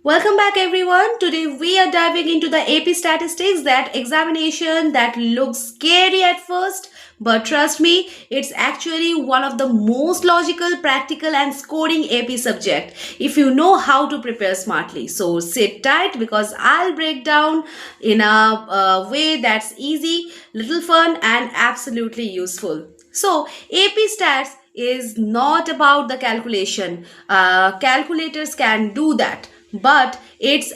Welcome back everyone. Today we are diving into the AP statistics, that examination that looks scary at first, but trust me, it's actually one of the most logical, practical and scoring AP subject if you know how to prepare smartly. So sit tight because I'll break down in a way that's easy, little fun and absolutely useful. So AP stats is not about the calculation. Calculators can do that, but it's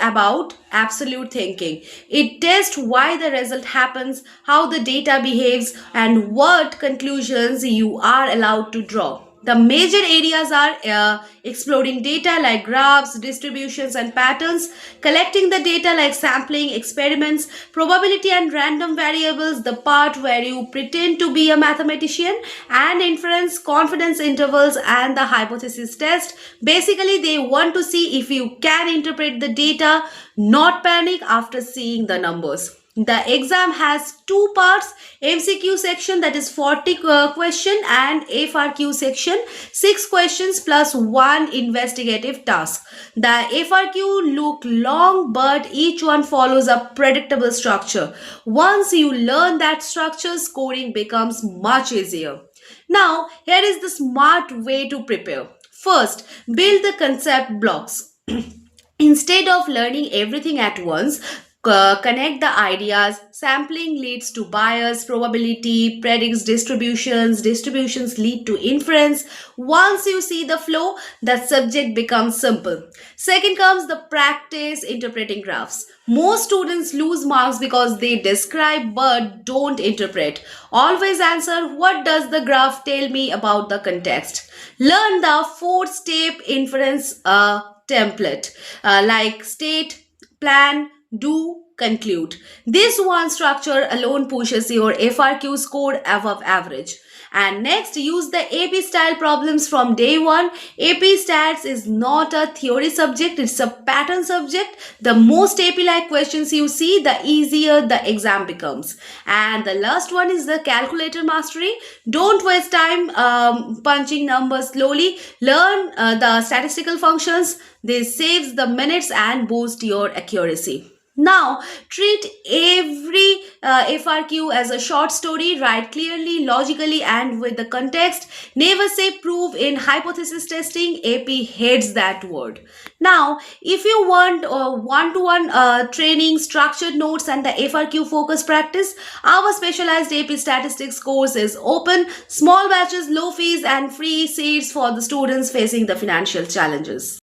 about absolute thinking. It tests why the result happens, how the data behaves, and what conclusions you are allowed to draw. The major areas are exploring data like graphs, distributions, and patterns, collecting the data like sampling, experiments, probability, and random variables, the part where you pretend to be a mathematician, and inference, confidence intervals, and the hypothesis test. Basically, they want to see if you can interpret the data, not panic after seeing the numbers. The exam has two parts: MCQ section that is 40 question and FRQ section 6 questions plus one investigative task. The FRQ look long but each one follows a predictable structure. Once you learn that structure, scoring becomes much easier. Now, here is the smart way to prepare. First, build the concept blocks. Instead of learning everything at once, connect the ideas. Sampling leads to bias, probability predicts distributions, distributions lead to inference. Once you see the flow, the subject becomes simple. Second comes the practice interpreting graphs. Most students lose marks because they describe but don't interpret. Always answer, what does the graph tell me about the context? Learn the four-step inference template like state, plan, do, conclude. This one structure alone pushes your FRQ score above average. And next, use the AP style problems from day one. AP stats is not a theory subject, it's a pattern subject. The most AP like questions you see, the easier the exam becomes. And the last one is the calculator mastery. Don't waste time punching numbers slowly. Learn the statistical functions. This saves the minutes and boost your accuracy. Now, treat every FRQ as a short story. Write clearly, logically, and with the context. Never say prove in hypothesis testing. AP hates that word. Now, if you want one-to-one training, structured notes, and the FRQ focus practice, our specialized AP statistics course is open. Small batches, low fees, and free seats for the students facing the financial challenges.